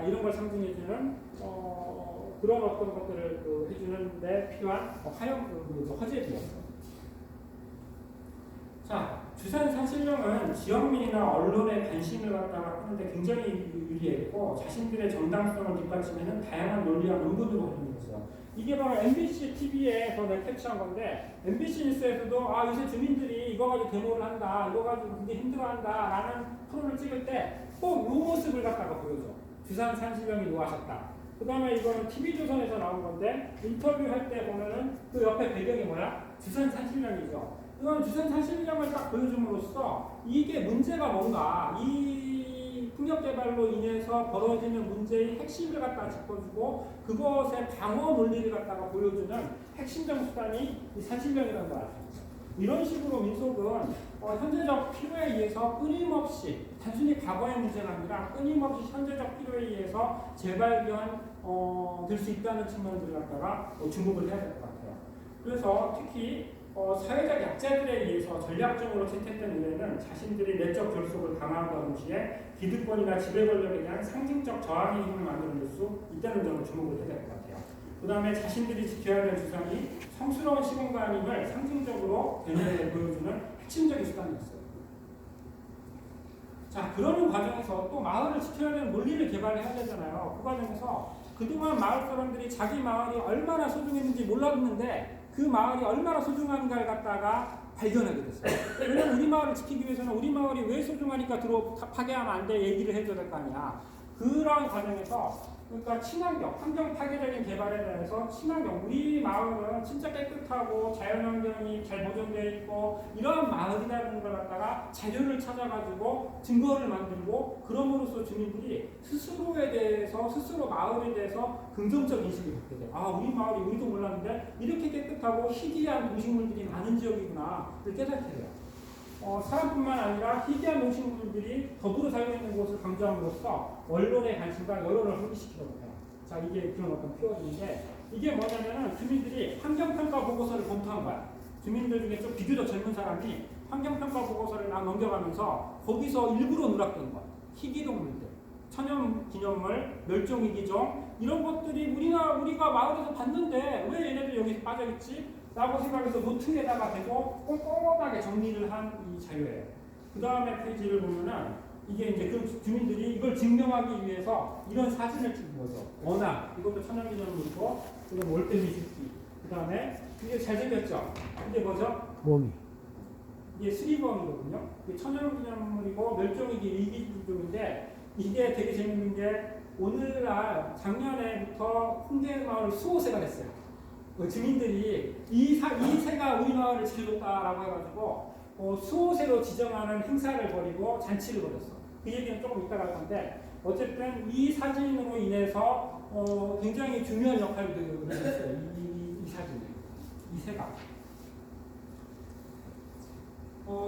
있다 이런 걸 상징해주는 그런 어떤 것들을 해주는 데 필요한 화제들이었어요. 자, 주산 산신령은 지역민이나 언론의 관심을 갖다가 하는데 굉장히 유리했고 자신들의 정당성을 뒷받침하는 다양한 논리와 논문으로 활용했어요. 이게 바로 MBC TV에서 내가 캡처한 건데 MBC 뉴스에서도 요새 주민들이 이거 가지고 데모를 한다, 이거 가지고 굉장히 힘들어한다 라는 프로를 찍을 때 꼭 이 모습을 갖다가 보여줘. 주산 산신령이 노하셨다. 그 다음에 이거는 TV조선에서 나온 건데 인터뷰할 때 보면은 그 옆에 배경이 뭐야? 주산 산신령이죠. 이건 주산 산신령을 딱 보여줌으로써 이게 문제가 뭔가 이 풍력 개발로 인해서 벌어지는 문제의 핵심을 갖다가 짚어주고 그것의 방어 논리를 갖다가 보여주는 핵심적 수단이 이 산신령이라는 걸 알 수 있어요. 이런 식으로 민속은 현재적 필요에 의해서 끊임없이 단순히 과거의 문제가 아니라 끊임없이 현재적 필요에 의해서 재발견 될 수 있다는 측면들을 갖다가 주목을 해야 될 것 같아요. 그래서 특히 사회적 약자들에 의해서 전략적으로 채택된 노래는 자신들이 내적 결속을 강화하는 동시에 기득권이나 지배 권력에 대한 상징적 저항의 힘을 만들어낼 수 있다는 점을 주목을 해야 될 것 같아요. 그 다음에 자신들이 지켜야 될 주장이 성스러운 시공간임을 상징적으로 대면에 보여주는 핵심적인 수단이었어요. 자, 그러는 과정에서 또 마을을 지켜야 되는 논리를 개발해야 되잖아요. 그 과정에서 그동안 마을 사람들이 자기 마을이 얼마나 소중했는지 몰랐는데 그 마을이 얼마나 소중한가를 갖다가 발견하게 됐어요. 왜냐면 우리 마을을 지키기 위해서는 우리 마을이 왜 소중하니까 파괴하면 안 돼 얘기를 해줘야 될 거 아니야. 그런 과정에서 그러니까 친환경, 환경 파괴적인 개발에 대해서 친환경, 우리 마을은 진짜 깨끗하고 자연환경이 잘 보존되어 있고 이런 마을이라는 걸 갖다가 자료를 찾아가지고 증거를 만들고 그럼으로써 주민들이 스스로에 대해서 스스로 마을에 대해서 긍정적 인식을 갖게 돼요. 우리 마을이 우리도 몰랐는데 이렇게 깨끗하고 희귀한 동식물들이 많은 지역이구나 를 깨닫게 돼요. 사람뿐만 아니라 희귀한 동식물들이 더불어 살고 있는 곳을 강조함으로써 언론의 관심과 여론을 환기시키려고 해요. 자, 이게 그런 어떤 표현인데 이게 뭐냐면은 주민들이 환경평가 보고서를 검토한 거야. 주민들 중에 좀 비교적 젊은 사람이 환경평가 보고서를 넘겨가면서 거기서 일부러 누락된 거야. 희귀동물들, 천연기념물, 멸종위기종 이런 것들이 우리가 마을에서 봤는데 왜 얘네들 여기서 빠져있지? 라고 생각해서 노트에다가 대고 꼼꼼하게 정리를 한 이 자료예요. 그 다음에 페이지를 보면은 이게 이제 그 주민들이 이걸 증명하기 위해서 이런 사진을 찍은 거죠. 워낙 이것도 천연기념물이고 이건 월드미술기. 그 다음에 이게 잘생겼죠. 이게 뭐죠? 멍이. 이게 수리범이거든요. 이게 천연기념물이고 멸종위기 위기종인데 이게 되게 재밌는 게 오늘날 작년에부터 홍대마을 수호새가 됐어요. 주민들이 이 새가 우리 마을을 지켜줬다라고 해가지고 수호새로 지정하는 행사를 벌이고 잔치를 벌였어. 그 얘기는 조금 이따가 할 건데 어쨌든 이 사진으로 인해서 굉장히 중요한 역할을 했어요. 이 사진이. 이 새가.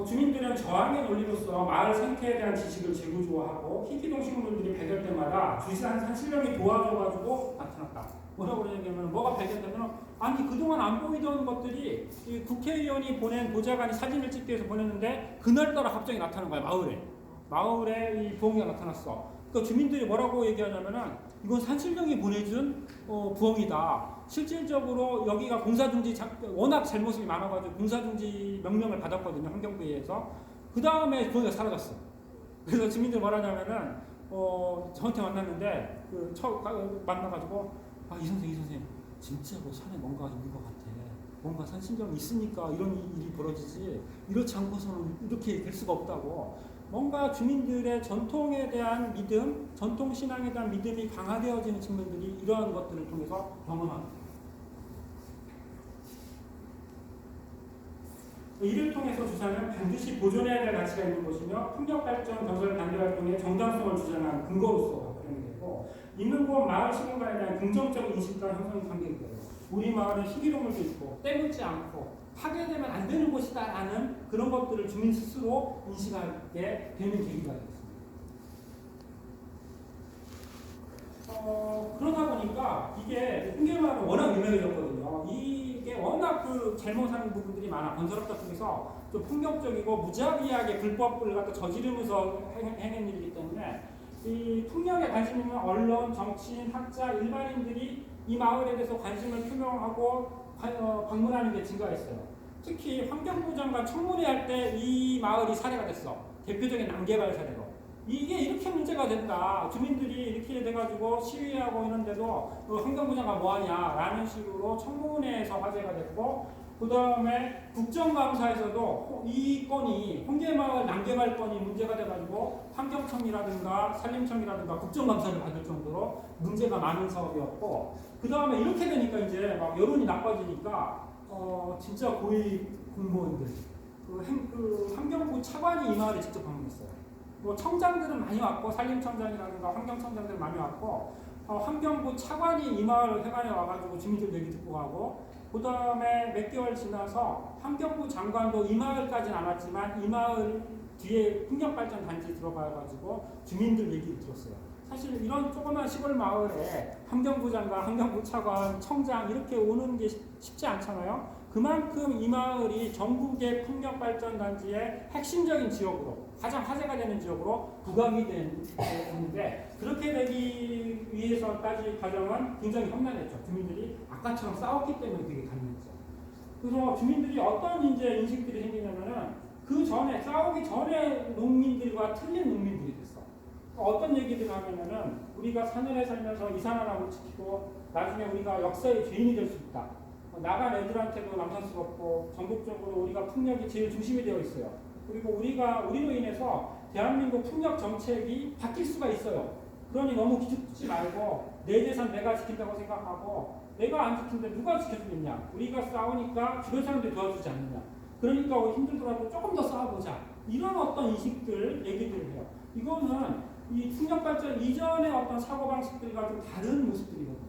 주민들은 저항의 논리로서 마을 생태에 대한 지식을 재구조하고 희귀동식물들이 발견 때마다 주산 산신령이 도와줘가지고 나타났다. 뭐라고 그러냐면 뭐가 발견되면 아니 그동안 안 보이던 것들이 이 국회의원이 보낸 보좌관이 사진을 찍기 위해서 보냈는데 그날따라 갑자기 나타난 거야. 마을에 이 부엉이가 나타났어. 그러니까 주민들이 뭐라고 얘기하냐면은 이건 산신령이 보내준 부엉이다. 실질적으로 여기가 공사중지 워낙 잘못이 많아가지고 공사중지 명령을 받았거든요. 환경부에서. 그 다음에 부엉이가 사라졌어. 그래서 주민들이 뭐라냐면은 저한테 만났는데 만나가지고 이 선생 진짜 뭐 산에 뭔가 있는 것 같아. 뭔가 산신령이 있으니까 이런 일이 벌어지지 이렇지 않고서는 이렇게 될 수가 없다고. 뭔가 주민들의 전통에 대한 믿음, 전통 신앙에 대한 믿음이 강화되어지는 측면들이 이러한 것들을 통해서 경험합니다. 이를 통해서 주산은 반드시 보존해야 될 가치가 있는 것이며 풍력발전, 건설 단계활동의 정당성을 주장하는 근거로서 활용이 되고 있는 곳 마을 시공간에 대한 긍정적 인식과 형성이 관계되고요. 우리 마을은 희귀동물도 있고 때묻지 않고 파괴되면 안 되는 곳이다라는 그런 것들을 주민 스스로 인식하게 되는 계기가 되겠습니다. 그러다 보니까 이게 홍계마을은 워낙 유명해졌거든요. 이게 워낙 그 잘못하는 부분들이 많아. 건설업자 쪽에서 좀 폭력적이고 무자비하게 불법을 갖다 저지르면서 행한 일이기 때문에 이 풍력에 관심 있는 언론, 정치인, 학자, 일반인들이 이 마을에 대해서 관심을 표명하고 방문하는 게 증가했어요. 특히 환경부 장관 청문회 할 때 이 마을이 사례가 됐어. 대표적인 난개발 사례로. 이게 이렇게 문제가 된다. 주민들이 이렇게 돼가지고 시위하고 있는데도 환경부 장관 뭐하냐라는 식으로 청문회에서 화제가 됐고, 그 다음에 국정감사에서도 이 건이 홍계마을 난개발 건이 문제가 돼가지고 환경청이라든가 산림청이라든가 국정감사를 받을 정도로 문제가 많은 사업이었고, 그 다음에 이렇게 되니까 이제 막 여론이 나빠지니까 진짜 고위 공무원들, 그 환경부 차관이 이 마을에 직접 방문했어요. 뭐 청장들은 많이 왔고, 산림청장이라든가 환경청장들 많이 왔고, 환경부 차관이 이 마을 회관에 와가지고 주민들 얘기 듣고 가고, 그 다음에 몇 개월 지나서 환경부 장관도 이 마을까지는 안 왔지만 이 마을 뒤에 풍력발전단지 들어가가지고 주민들 얘기를 들었어요. 사실 이런 조그만 시골 마을에 환경부 장관, 환경부 차관, 청장 이렇게 오는 게 쉽지 않잖아요. 그만큼 이 마을이 전국의 풍력발전단지의 핵심적인 지역으로, 가장 화제가 되는 지역으로 부각이 됐는데, 그렇게 되기 위해서까지 과정은 굉장히 험난했죠. 주민들이 아까처럼 싸웠기 때문에 그게 가능했죠. 그래서 주민들이 어떤 이제 인식들이 생기냐면은, 그 전에, 싸우기 전에 농민들과 틀린 농민들이 됐어. 어떤 얘기를 하냐면은, 우리가 산을에 살면서 이산화탄소 지키고 나중에 우리가 역사의 죄인이 될 수 있다. 나간 애들한테도 남사스럽고, 전국적으로 우리가 풍력이 제일 중심이 되어 있어요. 그리고 우리로 인해서 대한민국 풍력 정책이 바뀔 수가 있어요. 그러니 너무 기죽지 말고 내 재산 내가 지킨다고 생각하고, 내가 안 지키는데 누가 지켜주겠냐. 우리가 싸우니까 주변 사람들이 도와주지 않느냐. 그러니까 우리 힘들더라도 조금 더 싸워보자. 이런 어떤 인식들, 얘기들을 해요. 이거는 이 풍력발전 이전의 어떤 사고방식들과 좀 다른 모습들이거든요.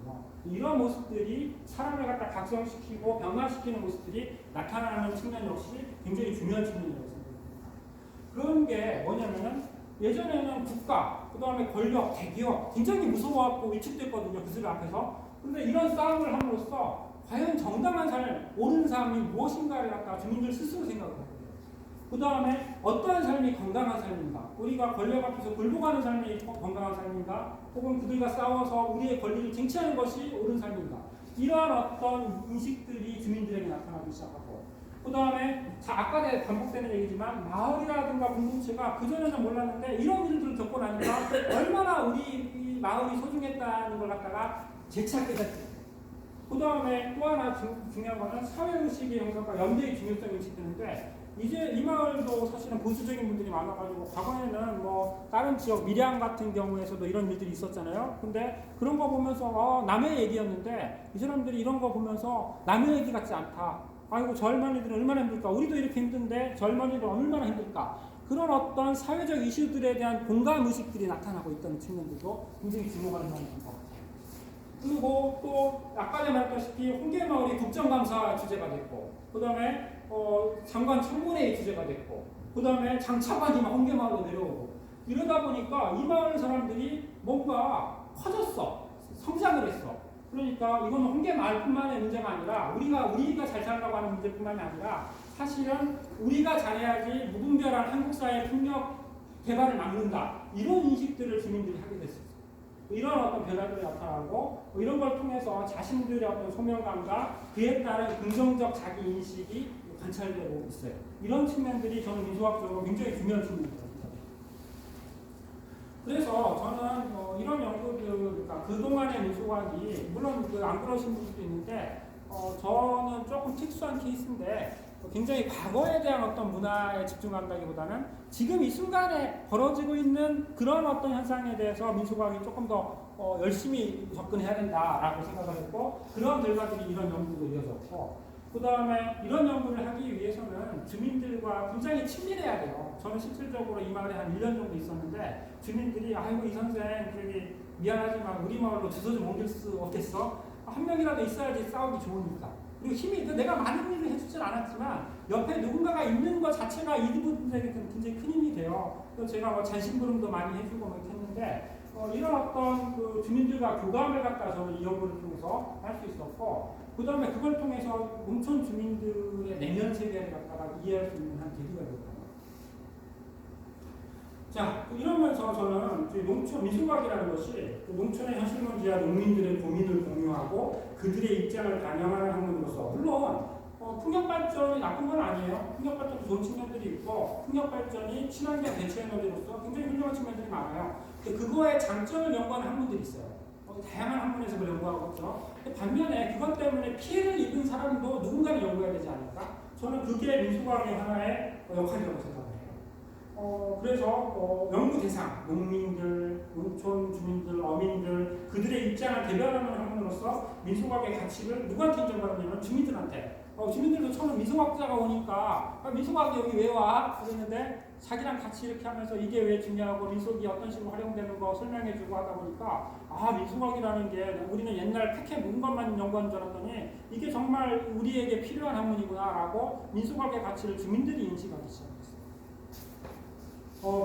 이런 모습들이 사람을 갖다 각성시키고 변화시키는 모습들이 나타나는 측면 역시 굉장히 중요한 측면이라고 생각합니다. 그런 게 뭐냐면은, 예전에는 국가, 그 다음에 권력, 대기업 굉장히 무서워하고 위축됐거든요. 그들 앞에서. 그런데 이런 싸움을 함으로써 과연 정당한 삶, 옳은 삶이 무엇인가를 갖다 주민들 스스로 생각을 하거든요. 그 다음에 어떠한 삶이 건강한 삶인가? 우리가 권력 앞에서 굴복하는 삶이 건강한 삶인가? 혹은 그들과 싸워서 우리의 권리를 쟁취하는 것이 옳은 삶인가? 이러한 어떤 인식들이 주민들에게 나타나기 시작하고, 그 다음에 아까 반복되는 얘기지만 마을이라든가 공동체가 그전에는 몰랐는데 이런 일들을 겪고 나니까 얼마나 우리 이 마을이 소중했다는 걸 갖다가 재찾게 됐죠. 그 다음에 또 하나 중요한 거는 사회의식의 형성과 연대의 중요성이 인식되는데, 이제 이 마을도 사실은 보수적인 분들이 많아가지고, 과거에는 뭐 다른 지역 밀양 같은 경우에서도 이런 일들이 있었잖아요. 근데 그런 거 보면서 남의 얘기였는데, 이 사람들이 이런 거 보면서 남의 얘기 같지 않다. 아이고 저 할머니들은 얼마나 힘들까. 우리도 이렇게 힘든데 저 할머니들은 얼마나 힘들까. 그런 어떤 사회적 이슈들에 대한 공감 의식들이 나타나고 있다는 측면들도 굉장히 주목할 만한 것 같아요. 그리고 또 아까 전에 말했다시피 홍계마을이 국정감사 주제가 됐고, 그 다음에 장관 청문회의 주제가 됐고, 그 다음에 장차관이 막 홍계마을로 내려오고, 이러다 보니까 이 마을 사람들이 뭔가 커졌어. 성장을 했어. 그러니까 이거는 홍계마을뿐만의 문제가 아니라 우리가 잘 살라고 하는 문제뿐만이 아니라 사실은 우리가 잘해야지 무분별한 한국 사회 풍력 개발을 막는다. 이런 인식들을 주민들이 하게 됐어요. 이런 어떤 변화들이 나타나고, 이런 걸 통해서 자신들의 어떤 소명감과 그에 따른 긍정적 자기 인식이 관찰되고 있어요. 이런 측면들이 저는 민俗학적으로 굉장히 중요한 측면입니다. 그래서 저는 이런 연구들, 그러니까 그동안의 민俗학이 물론 안 그러신 분들도 있는데, 저는 조금 특수한 케이스인데, 굉장히 과거에 대한 어떤 문화에 집중한다기보다는 지금 이 순간에 벌어지고 있는 그런 어떤 현상에 대해서 민俗학이 조금 더 열심히 접근해야 된다라고 생각을 했고, 그런 결과들이 이런 연구로 이어졌고, 그 다음에 이런 연구를 하기 위해서는 주민들과 굉장히 친밀해야 돼요. 저는 실질적으로 이 마을에 한 1년 정도 있었는데, 주민들이 아이고 이 선생 저기 미안하지만 우리 마을로 주소 좀 옮길 수 없겠어? 한 명이라도 있어야지 싸우기 좋으니까. 그리고 힘이, 내가 많은 일을 해주진 않았지만 옆에 누군가가 있는 것 자체가 이분들에게 굉장히 큰 힘이 돼요. 또 제가 뭐 잔심부름도 많이 해주고 뭐 했는데, 이런 어떤 그 주민들과 교감을 갖다 저는 이 연구를 통해서 할 수 있었고, 그 다음에 그걸 통해서 농촌 주민들의 내면 세계를 갖다가 이해할 수 있는 한 계기가 되었던 것 같아요. 자, 이러면서 저는 농촌 민속학이라는 것이 농촌의 현실 문제와 농민들의 고민을 공유하고 그들의 입장을 반영하는 학문으로서 물론 풍력 발전이 나쁜 건 아니에요. 풍력 발전도 좋은 측면들이 있고 풍력 발전이 친환경 대체 에너지로서 굉장히 훌륭한 측면들이 많아요. 근데 그거의 장점을 연구하는 학문들이 있어요. 다양한 학문에서 그걸 연구하고 있죠. 반면에 그것 때문에 피해를 입은 사람도 누군가는 연구해야 되지 않을까? 저는 그게 민속학의 하나의 역할이라고 생각합니다. 그래서 연구 대상, 농민들, 농촌 주민들, 어민들 그들의 입장을 대변하는 학문으로서 민속학의 가치를 누구한테 인정받느냐면 주민들한테. 주민들도 처음 민속학자가 오니까 민속학이 여기 왜 와? 그랬는데 자기랑 같이 이렇게 하면서 이게 왜 중요하고 민속이 어떤 식으로 활용되는 거 설명해주고 하다 보니까 민속학이라는 게 우리는 옛날 팩해 묵은 것만 연구하는 줄 알았더니 이게 정말 우리에게 필요한 학문이구나 라고 민속학의 가치를 주민들이 인식하기 시작했어요.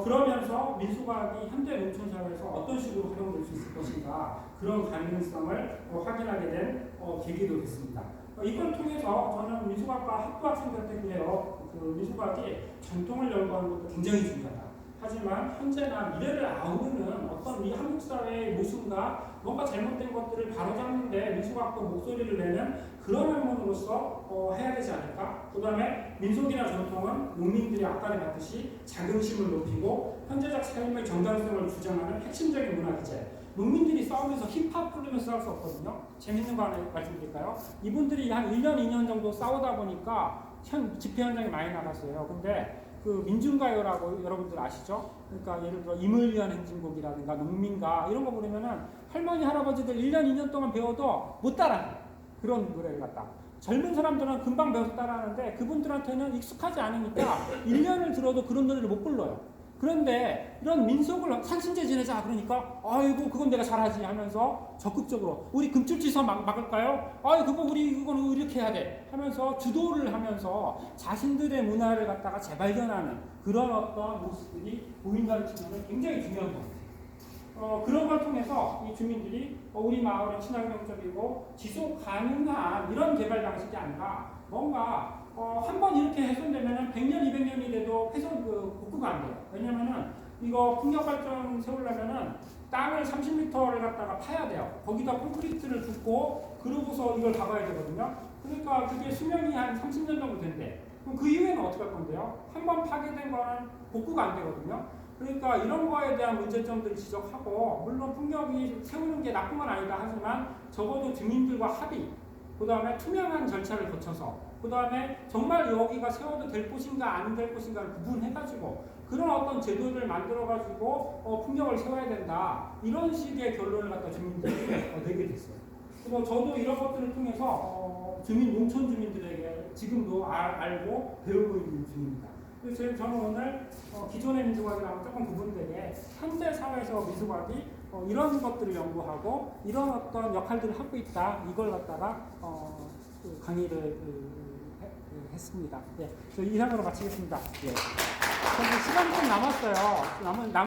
그러면서 민속학이 현대 농촌 사회에서 어떤 식으로 활용될 수 있을 것인가 그런 가능성을 확인하게 된 계기도 됐습니다. 이걸 통해서 저는 민속학과 학부학생들한테 그래요. 민속학이 전통을 연구하는 것도 굉장히 중요하다. 하지만 현재나 미래를 아우르는 어떤 우리 한국 사회의 모순과 뭔가 잘못된 것들을 바로잡는데 민속학도 목소리를 내는 그런 학문으로서 해야 되지 않을까? 그 다음에 민속이나 전통은 농민들이 아까도 봤듯이 자긍심을 높이고 현재적 삶의 정당성을 주장하는 핵심적인 문화기제. 농민들이 싸우면서 힙합 부르면서 싸울 수 없거든요. 재밌는 거 하나 말씀드릴까요? 이분들이 한 1년, 2년 정도 싸우다 보니까 집회 현장에 많이 나갔어요. 근데 그 민중가요라고 여러분들 아시죠? 그러니까 예를 들어 임을 위한 행진곡이라든가 농민가 이런 거 부르면은 할머니, 할아버지들 1년, 2년 동안 배워도 못 따라해. 그런 노래를 갖다. 젊은 사람들은 금방 배워서 따라하는데 그분들한테는 익숙하지 않으니까 1년을 들어도 그런 노래를 못 불러요. 그런데 이런 민속을 산신제 지내자 그러니까 아이고 그건 내가 잘하지 하면서 적극적으로 우리 금줄치서 막을까요? 그거 우리 그거는 이렇게 해야 돼 하면서 주도를 하면서 자신들의 문화를 갖다가 재발견하는 그런 어떤 모습들이 보인다는 측면은 굉장히 중요한 것 같아요. 그런 걸 통해서 이 주민들이 우리 마을은 친환경적이고 지속 가능한 이런 개발 방식이 아니라 뭔가 한 번 이렇게 훼손되면은 100년, 200년이 돼도 복구가 안 돼요. 왜냐면은 이거 풍력 발전 세우려면은 땅을 30m를 갖다가 파야 돼요. 거기다 콘크리트를 붓고 그러고서 이걸 박아야 되거든요. 그러니까 그게 수명이 한 30년 정도 된대. 그럼 그 이후에는 어떻게 할 건데요? 한 번 파괴된 거는 복구가 안 되거든요. 그러니까 이런 거에 대한 문제점들을 지적하고 물론 풍력이 세우는 게 나쁜 건 아니다 하지만 적어도 주민들과 합의 그 다음에 투명한 절차를 거쳐서 그 다음에 정말 여기가 세워도 될 곳인가 안 될 곳인가를 구분해가지고 그런 어떤 제도를 만들어가지고 풍력을 세워야 된다 이런 식의 결론을 갖다 주민들이 내게 됐어요. 그래서 저도 이런 것들을 통해서 농촌 주민들에게 지금도 알고 배우고 있는 중입니다. 그래서 저는 오늘 기존의 민속학이랑 조금 구분되게 현대 사회에서 민속학이 이런 것들을 연구하고 이런 어떤 역할들을 하고 있다 이걸 갖다가 강의를 했습니다. 예, 저 이상으로 마치겠습니다. 예. 시간이 좀 남았어요.